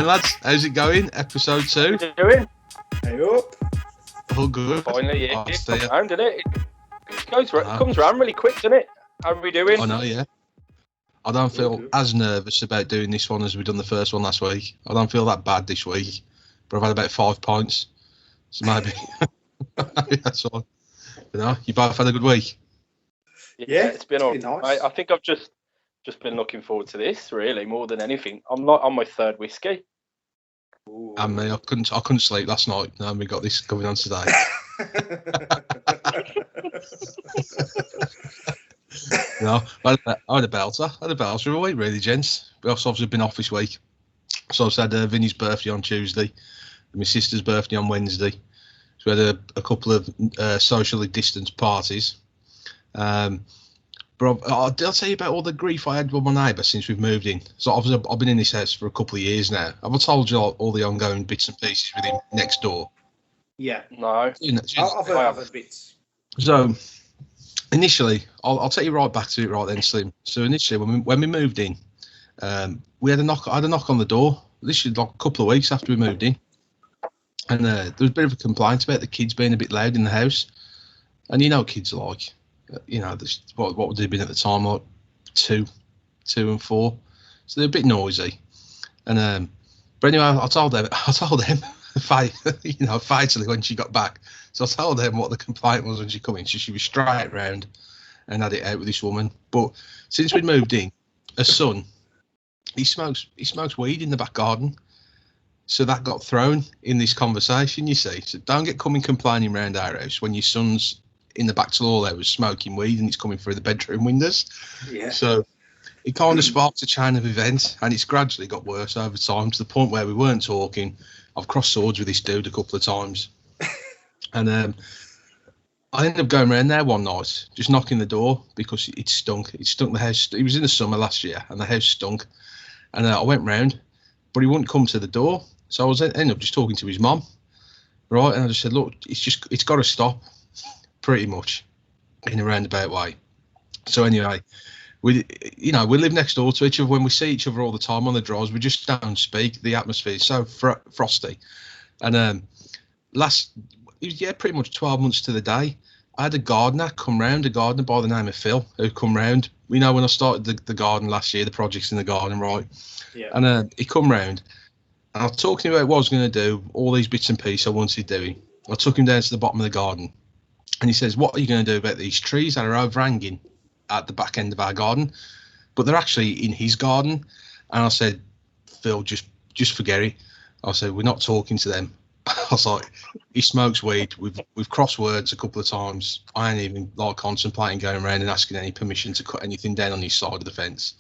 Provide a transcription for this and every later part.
lads? How's it going? Episode 2. How you doing? Hey up. All good. Finally, yeah. Oh, It comes round, doesn't it? It comes round really quick, doesn't it? How are we doing? I know, yeah. I don't feel good. as nervous about doing this one as we done the first one last week. I don't feel that bad this week, but I've had about 5 pints, so maybe that's all. You know, you both had a good week. Yeah, it's been all nice. right. I think I've just been looking forward to this, really, more than anything. I'm not on my third whiskey. Ooh. And me, I couldn't sleep last night. Now we got this coming on today. You know, I had a belter. I had a belter of a week, really, gents. We've obviously been off this week. So I've had Vinny's birthday on Tuesday, and my sister's birthday on Wednesday. So we had a couple of socially distanced parties. But I'll tell you about all the grief I had with my neighbour since we've moved in. So obviously I've been in this house for a couple of years now. Have I told you all the ongoing bits and pieces with him next door? Yeah. No. You know, I've heard bits. So initially, I'll take you right back to it right then, Slim. So initially, when we moved in, we had a knock. I had a knock on the door. Literally like a couple of weeks after we moved in, and there was a bit of a complaint about the kids being a bit loud in the house. And you know what kids are like. You know, what would they have been at the time, like 2 and 4. So they're a bit noisy. And but anyway, I told them fatally when she got back. So I told them what the complaint was when she come in. So she was straight round and had it out with this woman. But since we'd moved in, her son, he smokes weed in the back garden. So that got thrown in this conversation, you see. So don't get coming complaining round our house when your son's in the back door there was smoking weed and it's coming through the bedroom windows. Yeah. So it kind of sparked a chain of events, and it's gradually got worse over time to the point where we weren't talking. I've crossed swords with this dude a couple of times. And I ended up going around there one night, just knocking the door because it stunk. It stunk the house. It was in the summer last year and the house stunk. And I went round, but he wouldn't come to the door. So I was ended up just talking to his mum, right? And I just said, look, it's got to stop. Pretty much in a roundabout way. So anyway, we live next door to each other. When we see each other all the time on the drives, we just don't speak. The atmosphere is so frosty. And pretty much 12 months to the day, I had a gardener come round, a gardener by the name of Phil, who come round. We know when I started the garden last year, the projects in the garden, right? Yeah. And he come round, and I was talking about what I was going to do, all these bits and pieces I wanted doing. I took him down to the bottom of the garden. And he says, what are you going to do about these trees that are overhanging at the back end of our garden? But they're actually in his garden. And I said, Phil, just forget it. I said, we're not talking to them. I was like, he smokes weed. We've crossed words a couple of times. I ain't even like contemplating going around and asking any permission to cut anything down on his side of the fence.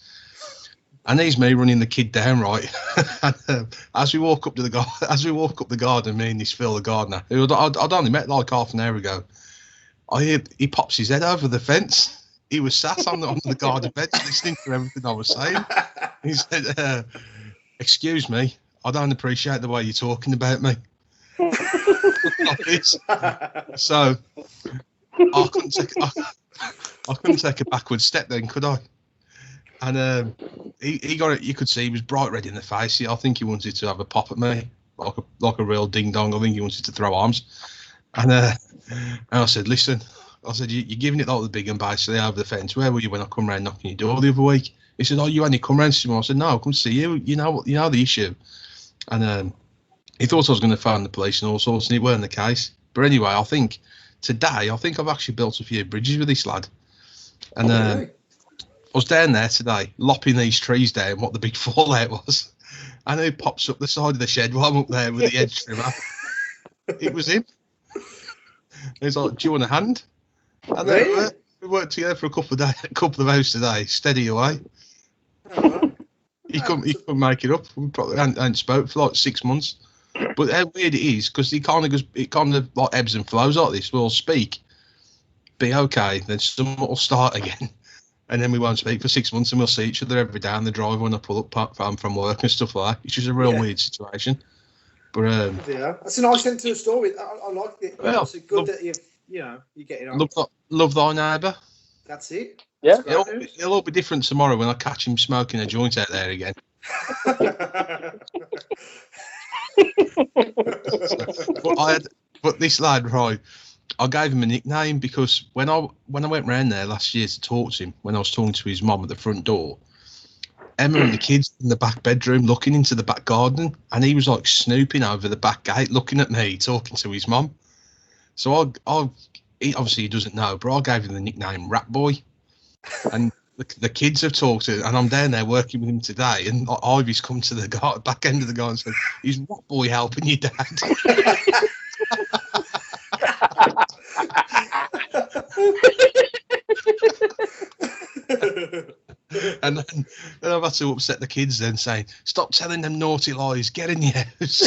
And there's me running the kid down, right? And, as we walk up the garden, me and this Phil, the gardener, who I'd only met like half an hour ago, I hear he pops his head over the fence. He was sat on the garden bench listening to everything I was saying. He said, excuse me, I don't appreciate the way you're talking about me. So I couldn't take a backward step then, could I? And he got it. You could see he was bright red in the face. I think he wanted to have a pop at me, like a real ding dong. I think he wanted to throw arms. And I said, listen, I said, you're giving it like the big and basically over the fence. Where were you when I come round knocking your door the other week? He said, oh, you only come round to see me. I said, no, I come see you. You know the issue. And he thought I was going to phone the police and all sorts, and it weren't the case. But anyway, I think I've actually built a few bridges with this lad. And I was down there today, lopping these trees down, what the big fallout was. And he pops up the side of the shed while I'm up there with the edge trimmer. It was him. He's like, do you want a hand? And then we worked together for a couple of hours today, steady away. He couldn't make it up. We probably hadn't spoke for like 6 months. But how weird it is, because it kind of like ebbs and flows like this. We'll speak, be okay, then someone will start again. And then we won't speak for 6 months, and we'll see each other every day on the drive when I pull up from work and stuff like that. It's just a real weird situation. But yeah, that's a nice end to the story. I like it. Well, it's good that you're getting on. Love thy neighbour. That's it. Yeah. It'll all be different tomorrow when I catch him smoking a joint out there again. But this lad, right? I gave him a nickname because when I went round there last year to talk to him, when I was talking to his mum at the front door, Emma and the kids in the back bedroom looking into the back garden, and he was like snooping over the back gate, looking at me, talking to his mum. So he obviously he doesn't know, but I gave him the nickname Rat Boy, and the kids have talked to him, and I'm down there working with him today, and Ivy's come to the back end of the garden and said, "Is Rat Boy helping you, Dad?" And then I've had to upset the kids then, saying, "Stop telling them naughty lies, get in your house."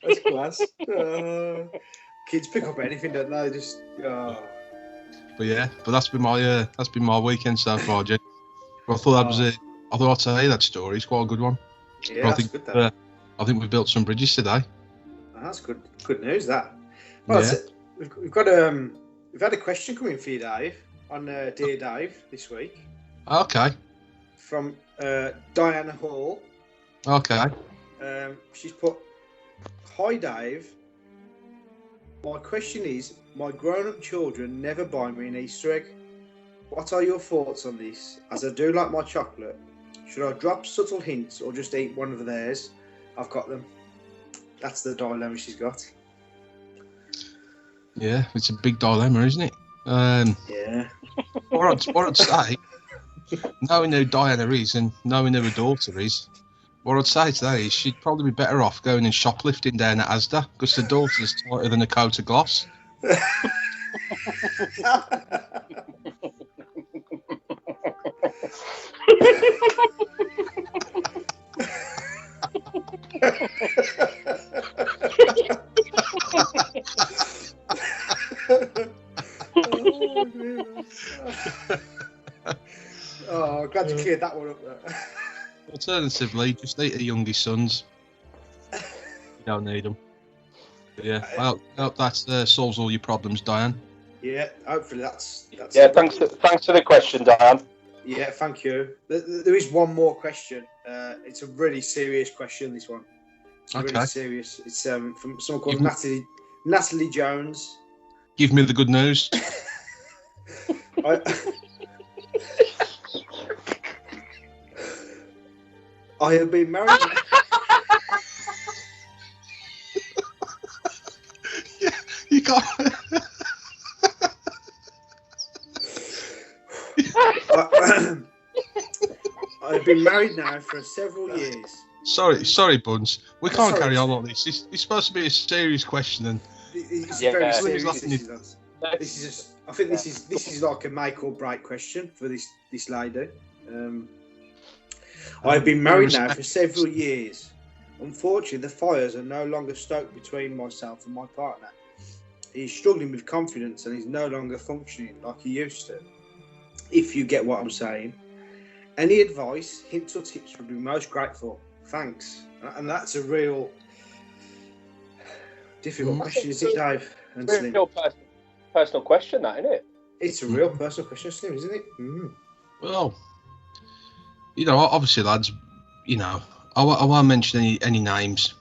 That's class. Kids pick up anything, don't they? Just. But that's been my weekend so far, Jay. But I thought that was it. I thought I'd tell you that story. It's quite a good one. Yeah, that's good. That. I think we built some bridges today. That's good. Good news. That. Well, yeah. We've had a question coming for you, Dave, on Dear Dave this week. Okay. From Diana Hall. Okay. She's put, "Hi Dave. My question is, my grown-up children never buy me an Easter egg. What are your thoughts on this? As I do like my chocolate, should I drop subtle hints or just eat one of theirs? I've got them." That's the dilemma she's got. Yeah, it's a big dilemma, isn't it? Yeah. What I'd say, knowing who Diana is and knowing who her daughter is, what I'd say today is she'd probably be better off going and shoplifting down at Asda, because the daughter's tighter than a coat of gloss. Oh, glad you cleared that one up there. Alternatively, just eat her youngest sons. You don't need them. But yeah, I hope that solves all your problems, Diane. Yeah, hopefully that's yeah, thanks for the question, Diane. Yeah, thank you. There is one more question. It's a really serious question, this one. It's really serious. It's from someone called Natalie Jones. Give me the good news. I have been married. Yeah, you can't. I've been married now for several years. Sorry, Bunce. We can't carry on like this. It's supposed to be a serious question, and it's very serious. I think this is like a make or break question for this lady. I've been married now for several years. Unfortunately, the fires are no longer stoked between myself and my partner. He's struggling with confidence and he's no longer functioning like he used to. If you get what I'm saying. Any advice, hints or tips would be most grateful. Thanks. And that's a real difficult question, is it, Dave? And it's a real personal question, that, isn't it? It's a real personal question, Slim, isn't it? Well, obviously, lads, I won't mention any names,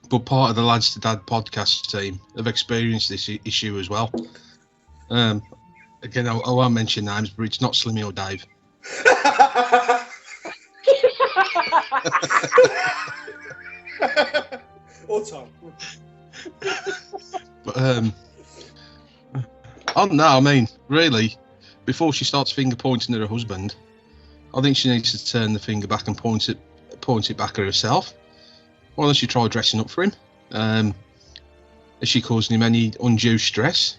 but part of the Lads to Dad podcast team have experienced this issue as well. Again, I won't mention names, but it's not Slimmy or Dave. Or Tom. But I mean, really, before she starts finger pointing at her husband, I think she needs to turn the finger back and point it back at herself. Why don't she try dressing up for him? Is she causing him any undue stress?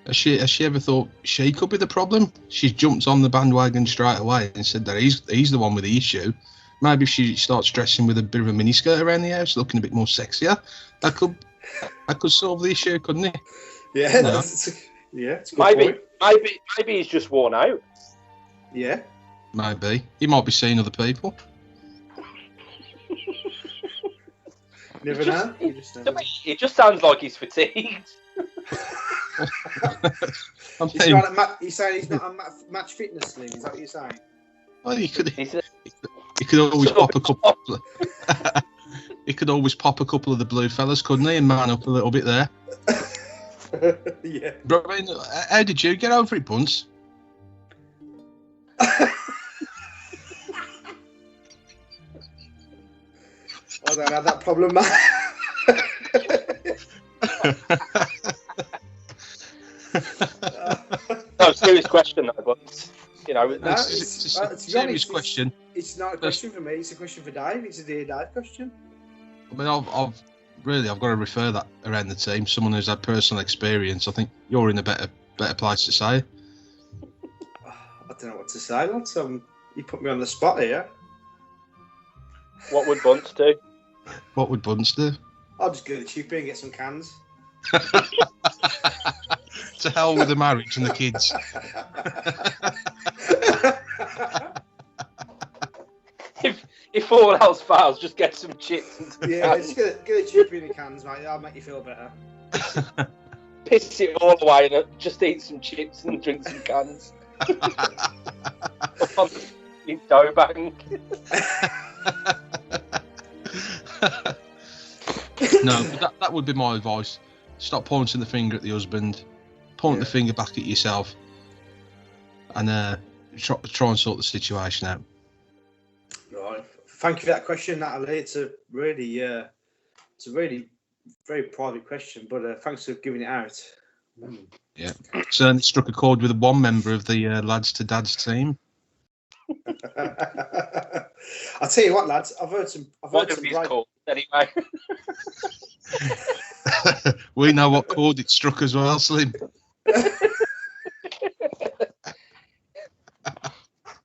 Has she ever thought she could be the problem? She's jumped on the bandwagon straight away and said that he's the one with the issue. Maybe if she starts dressing with a bit of a miniskirt around the house, looking a bit more sexier, that could solve the issue, couldn't it? Yeah, No. It's a good maybe point. he's just worn out. Yeah. Maybe. He might be seeing other people. Never know. It just sounds like he's fatigued. He's saying he's not a match fitness slim. Is that what you're saying? Well, you could always pop a couple. He could always pop a couple of the blue fellas, couldn't he, and man up a little bit there. Yeah. But I mean, how did you get over it, Bunce? I don't have that problem, man. No, serious question, though, but you know, it's a serious question. It's not a question for me. It's a question for Dave. It's a Dear Dave question. I mean, I've got to refer that around the team. Someone who's had personal experience. I think you're in a better place to say. I don't know what to say, lads. You put me on the spot here. what would Bunce do? What would Bunce do? I'll just go to the chippy and get some cans. To hell with the marriage and the kids. If all else fails, just get some chips. Yeah, just get a chippy in the cans, mate. That'll make you feel better. Piss it all away and just eat some chips and drink some cans. On the dough bank. No, but that would be my advice. Stop pointing the finger at the husband. Point the finger back at yourself, and try and sort the situation out. Right. Thank you for that question, Natalie. It's a really very private question, but thanks for giving it out. Yeah, certainly struck a chord with one member of the Lads to Dads team. I'll tell you what, lads. I've heard some. What have these called anyway? We know what chord it struck as well, Slim.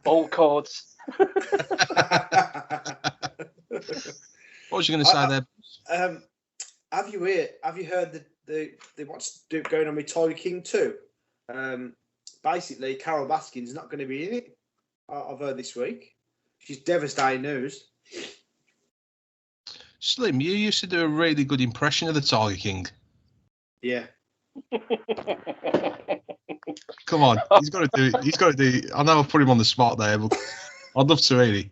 All chords. What was you going to say there? Have you heard the what's going on with Tiger King 2? Basically, Carol Baskin's not going to be in it. I've heard this week. She's devastating news. Slim, you used to do a really good impression of the Tiger King. Yeah. Come on, he's got to do it. He's got to do it. I know I've put him on the spot there, but I'd love to really.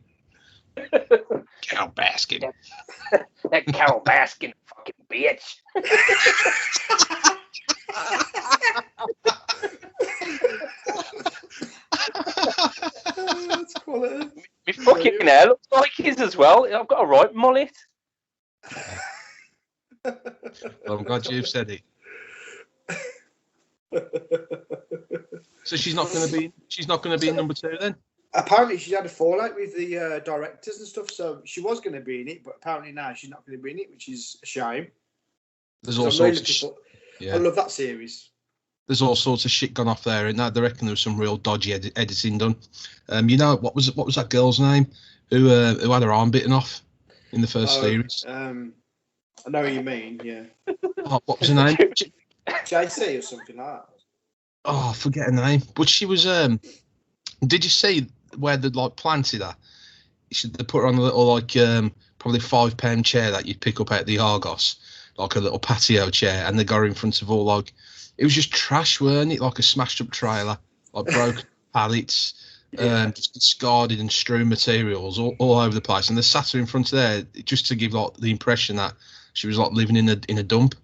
Carol Baskin. That Carol Baskin fucking bitch. That's quality. My fucking hair looks like his as well. I've got a right mullet. Well, I'm glad you've said it. So she's not going to be. She's not going to be in number 2 then. Apparently, she had a fallout with the directors and stuff, so she was going to be in it, but apparently now she's not going to be in it, which is a shame. There's all sorts of I love that series. There's all sorts of shit gone off there, and they reckon there was some real dodgy editing done. You know what was that girl's name who had her arm bitten off in the first series? I know what you mean. Yeah. Oh, what was her name? JC or something like that. Oh, I forget her name. But she was. Did you see where they planted her? They put her on a little probably £5 chair that you'd pick up out the Argos, like a little patio chair, and they got her in front of all it was just trash, weren't it? Like a smashed up trailer, like broken pallets, just discarded and strewn materials all over the place, and they sat her in front of there just to give the impression that she was living in a dump.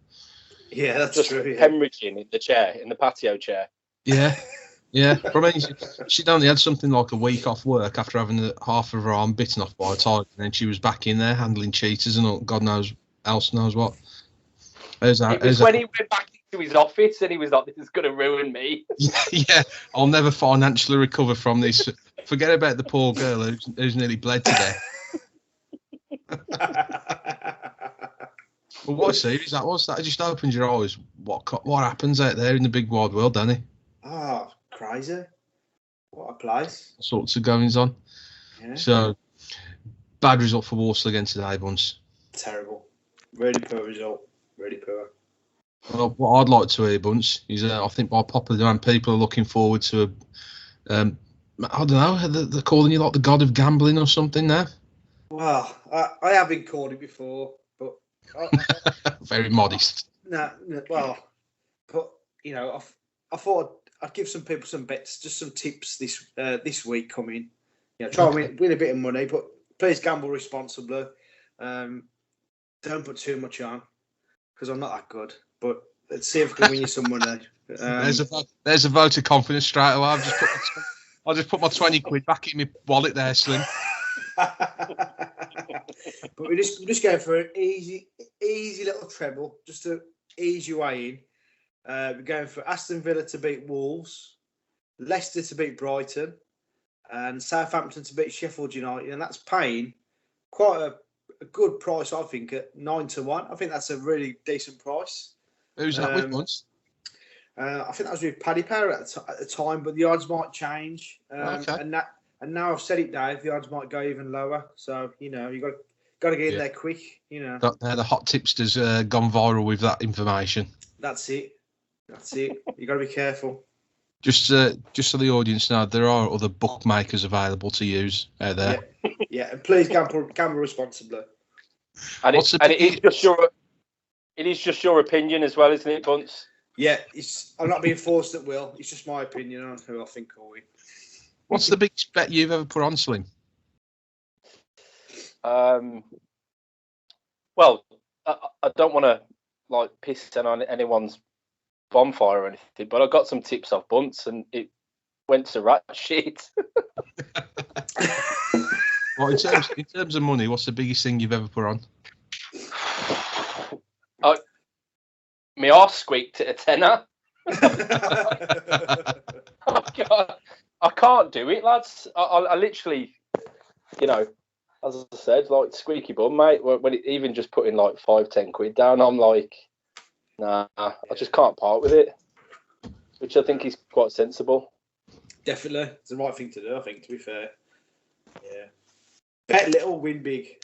Yeah, that's just true. Yeah. hemorrhaging in the patio chair. Yeah. Yeah, but I mean, she'd only had something like a week off work after having half of her arm bitten off by a tiger, and then she was back in there handling cheaters and God knows what. It was when he went back into his office and he was like, "This is going to ruin me." Yeah, I'll never financially recover from this. Forget about the poor girl who's nearly bled to death. Well, what a series that was! That just opens your eyes. What happens out there in the big wide world, Danny? Oh, crazy. What a place. All sorts of goings on. Yeah. So, bad result for Walsall against today, Bunce. Terrible. Really poor result. Really poor. Well, what I'd like to hear, Bunce, is I think by popular demand, people are looking forward to I don't know, they're calling you like the god of gambling or something now. Well, I have been called it before, but... Very modest. No, well, but I thought I'd give some people some bets, just some tips this week coming. Try and win a bit of money, but please gamble responsibly. Don't put too much on because I'm not that good. But let's see if we can win you some money. There's a vote of confidence straight away. I'll just put my 20 quid back in my wallet there, Slim. But we're just going for an easy little treble, just to ease your way in. We're going for Aston Villa to beat Wolves, Leicester to beat Brighton, and Southampton to beat Sheffield United, and that's paying quite a good price, I think, at 9-1. I think that's a really decent price. Who's that with once? I think that was with Paddy Power at the time, but the odds might change. Okay. And now I've said it, Dave, the odds might go even lower. So you got to get in there quick. The hot tipster's gone viral with that information. That's it. You got to be careful. Just so the audience know, there are other bookmakers available to use out there. Yeah, and please gamble responsibly. And it is just your opinion as well, isn't it, Bunce? Yeah, I'm not being forced at will. It's just my opinion on who I think will win. What's the biggest bet you've ever put on, Slim? Well, I don't want to piss on anyone's bonfire or anything, but I got some tips off Bunce and it went to rat shit. Well, in terms of money, what's the biggest thing you've ever put on? My arse squeaked at a tenner. I can't do it, lads. I literally, as I said, squeaky bum, mate. When it even just putting 5-10 quid down, I'm like, nah, I just can't part with it, which I think is quite sensible. Definitely, it's the right thing to do. I think, to be fair. Yeah. Bet little, win big.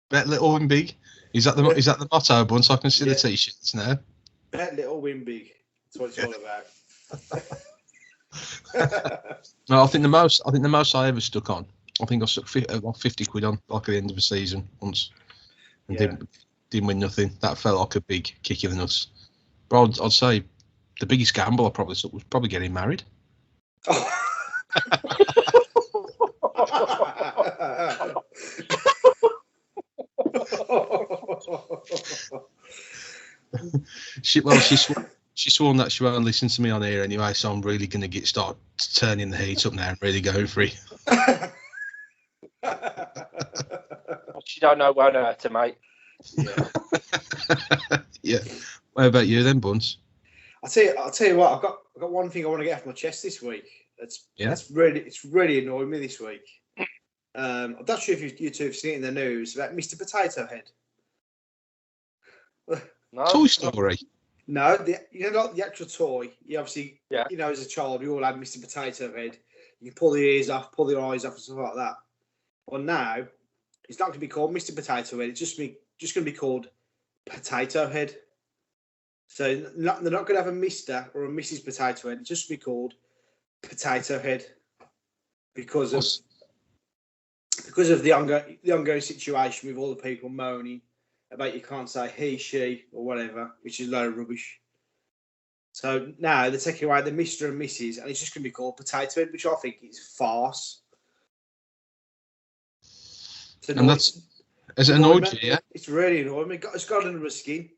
Bet little, win big. Is that the motto, Bunce? I can see the t-shirts now. Bet little, win big. That's what it's all about. No, I think the most I ever stuck on. I think I stuck 50 quid on at the end of the season once, and didn't win nothing. That felt like a big kick in the nuts. But I'd say the biggest gamble I probably took was probably getting married. She sworn that she won't listen to me on here anyway, so I'm really going to start turning the heat up now and really going for it. She don't know well how to, mate. Yeah. What about you then, Bunce? I'll tell you what. I've got one thing I want to get off my chest this week. It's really annoying me this week. I'm not sure if you two have seen it in the news about Mr. Potato Head. No. Toy Story. No, not the actual toy. You obviously, as a child, we all had Mr. Potato Head. You can pull the ears off, pull the eyes off, and stuff like that. Well, now it's not going to be called Mr. Potato Head. It's just going to be called Potato Head. So they're not going to have a Mr. or a Mrs. Potato Head. It's just going to be called Potato Head because of the ongoing situation with all the people moaning about you can't say he, she, or whatever, which is a load of rubbish. So now they're taking away the Mr. and Mrs. and it's just going to be called Potato Head, which I think is farce. Has it annoyed you, yeah? It's really annoying me. It's got under my skin.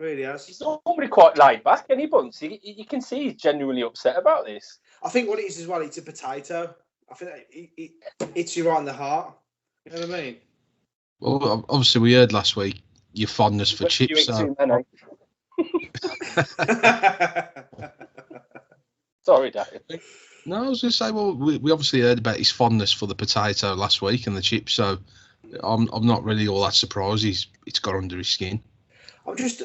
It really has. He's normally quite laid back, any Bunce. You can see he's genuinely upset about this. I think what it is as well, it's a potato. I think it hits you right in the heart. You know what I mean? Well, obviously we heard last week your fondness for chips. So. Sorry, Dave. No, I was going to say, well, we obviously heard about his fondness for the potato last week and the chips, so I'm not really all that surprised it's got under his skin. I just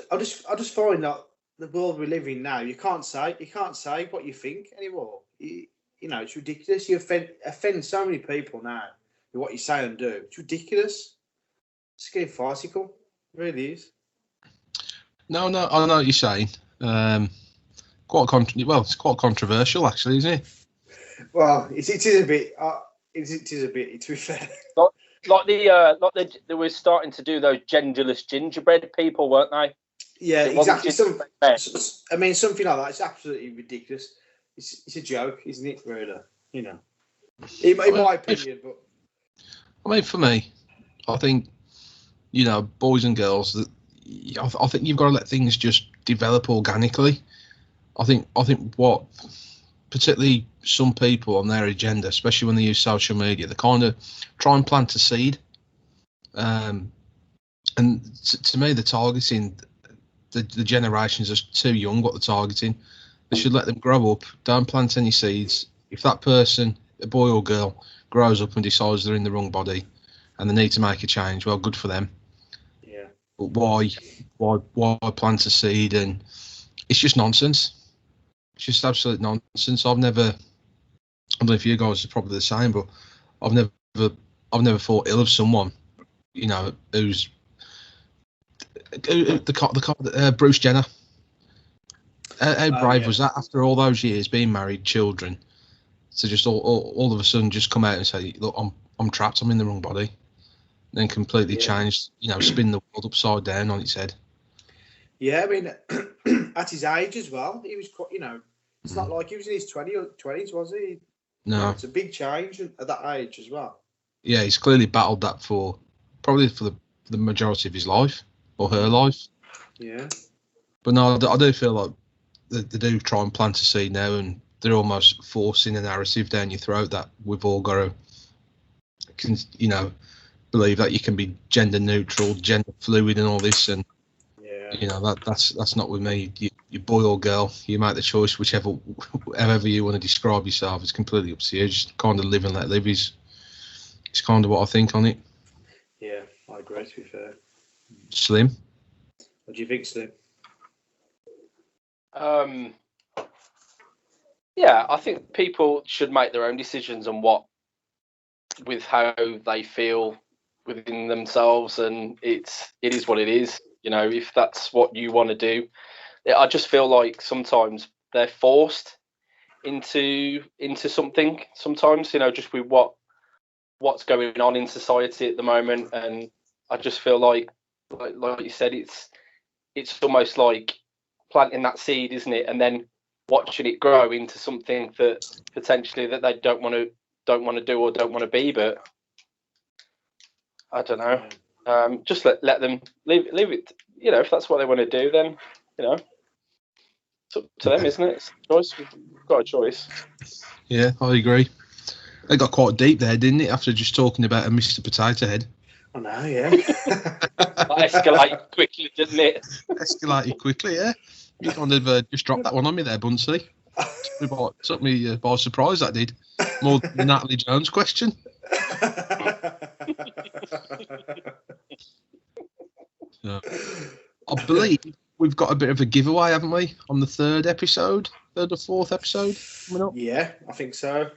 find that the world we live in now, you can't say what you think anymore. It's ridiculous. You offend so many people now with what you say and do. It's ridiculous. It's getting farcical. It really is. No, I know what you're saying. It's quite controversial, actually, isn't it? Well, it is a bit. It is a bit. To be fair, they were starting to do those genderless gingerbread people, weren't they? Yeah, It wasn't exactly. just I mean, something like that. It's absolutely ridiculous. It's a joke, isn't it? Really, you know. In my opinion, but I mean, for me, I think, you know, boys and girls, that I think you've got to let things just develop organically. I think what particularly some people on their agenda, especially when they use social media, they kind of try and plant a seed. And to me, the targeting the generations are too young. What they're targeting, they should let them grow up. Don't plant any seeds. If that person, a boy or girl, grows up and decides they're in the wrong body and they need to make a change, well, good for them. yeah. But why plant a seed? And it's just nonsense. It's just absolute nonsense. I don't know if you guys are probably the same, but I've never thought ill of someone, you know, who's Bruce Jenner. How brave was that after all those years being married, children, to just all of a sudden just come out and say, look, I'm trapped, I'm in the wrong body, and then completely changed, you know, spin the world upside down on its head. Yeah, I mean, at his age as well, he was quite, you know, it's not like he was in his 20s, was he? No. It's a big change at that age as well. Yeah, he's clearly battled that for the majority of his life, or her life. Yeah. But no, I do feel like they do try and plant a seed now, and they're almost forcing a narrative down your throat that we've all got to, you know, believe that you can be gender neutral, gender fluid, and all this. And you know that's not with me. You boy or girl, you make the choice, however you want to describe yourself. It's completely up to you. Just kind of live and let live is kind of what I think on it. Yeah, I agree. To be fair. Slim, what do you think, Slim? Yeah, I think people should make their own decisions on with how they feel within themselves, and it is what it is. You know, if that's what you want to do, I just feel like sometimes they're forced into something. Sometimes, you know, just with what's going on in society at the moment, and I just feel like you said, it's almost like planting that seed, isn't it? And then watching it grow into something that potentially that they don't want to do or don't want to be. But I don't know. Just let them leave it. You know, if that's what they want to do, then, you know, it's up to them, isn't it? It's a choice. We've got a choice. Yeah, I agree. They got quite deep there, didn't it? After just talking about a Mr. Potato Head. I know, yeah. That escalated quickly, didn't it? Escalated quickly, yeah. You kind of just dropped that one on me there, Buncey. Took me by surprise, that did. More than the Natalie Jones question. So, I believe we've got a bit of a giveaway, haven't we, on the third or fourth episode coming up? Yeah, I think so.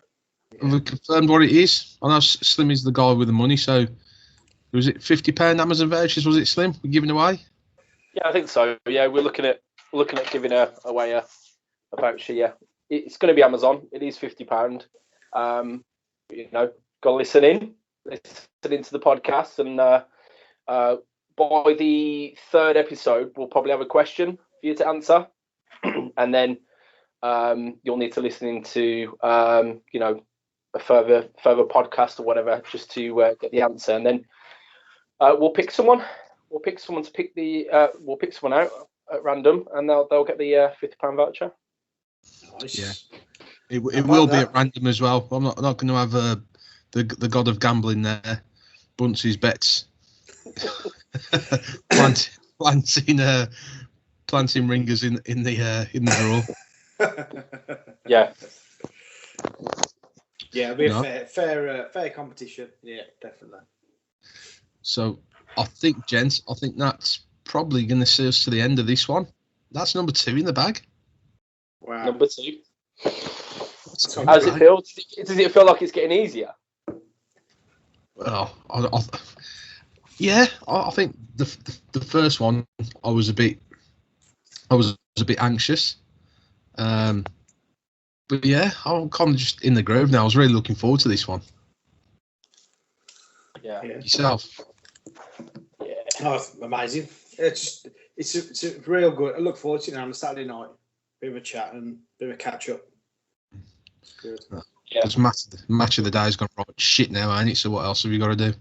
Have we confirmed what it is? I know Slim is the guy with the money, so was it £50 Amazon vouchers? Was it, Slim? We're giving away? Yeah, I think so. Yeah, we're looking at giving away a voucher. Yeah, it's going to be Amazon. It is £50. You know, go listen to the podcast, and by the third episode, we'll probably have a question for you to answer, and then you'll need to listen into you know, a further podcast or whatever, just to get the answer, and then we'll pick someone. We'll pick someone to pick the. We'll pick someone out at random, and they'll get the £50 voucher. Nice. Yeah, it will be at random as well. I'm not going to have the god of gambling there. Bunce's bets. planting ringers in the draw. Yeah. Yeah, it'll be a fair competition. Yeah, definitely. So I think, gents, that's probably going to see us to the end of this one. That's number 2 in the bag. Wow. Number 2. How does it feel? Does it feel like it's getting easier? Well, I think the first one I was a bit anxious, but yeah, I'm kind of just in the groove now. I was really looking forward to this one. Yeah. Yourself? Yeah. Oh, it's amazing. It's It's real good. I look forward to it now on a Saturday night. Bit of a chat and bit of a catch up. It's good. Yeah. Because match of the day's gone right shit now, ain't it? So what else have you got to do?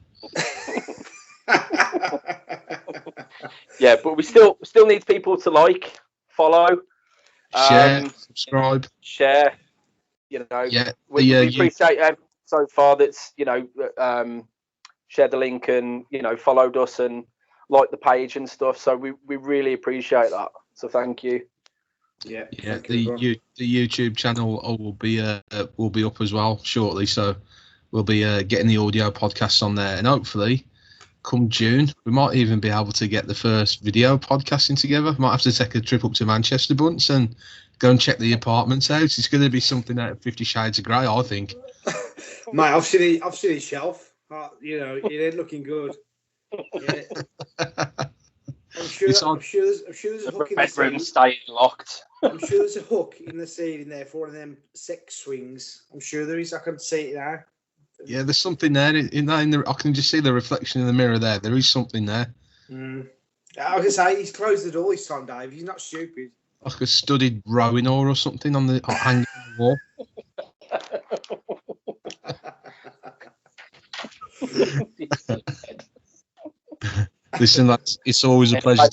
Yeah, but we still need people to like, follow, Share, subscribe. share. You know, Yeah, we appreciate everyone so far that's shared the link and followed us and liked the page and stuff. So we really appreciate that. So thank you. Yeah. The YouTube channel will be up as well shortly. So we'll be getting the audio podcasts on there, and hopefully, come June, we might even be able to get the first video podcasting together. Might have to take a trip up to Manchester, Bunce, and go and check the apartments out. It's going to be something out of 50 Shades of Grey, I think. Mate, I've seen his shelf. It ain't looking good. Yeah. I'm sure there's a hook in the bedroom ceiling. staying locked. I'm sure there's a hook in the ceiling there for one of them sex swings. I'm sure there is. I can see it now. Yeah, there's something there. I can just see the reflection in the mirror there. There is something there. I can say he's closed the door this time, Dave. He's not stupid. Like a studied rowing oar or something on the hanging on the wall. Listen, lads, it's always a pleasure.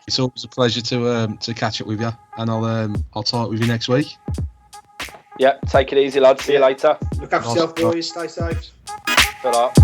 It's always a pleasure to catch up with you, and I'll talk with you next week. Yeah, take it easy, lads. See you later. Look after yourself, boys. Stay safe. Good luck.